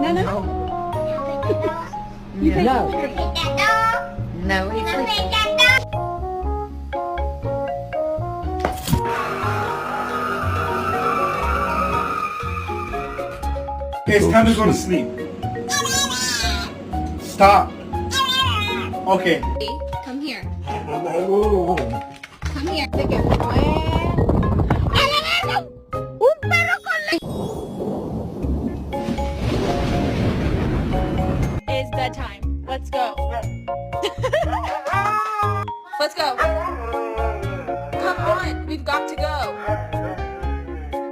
No, no. You think No. you're No, he's sleeping. It's time to go to sleep. Stop. Okay. Come here. Come here. Stick it way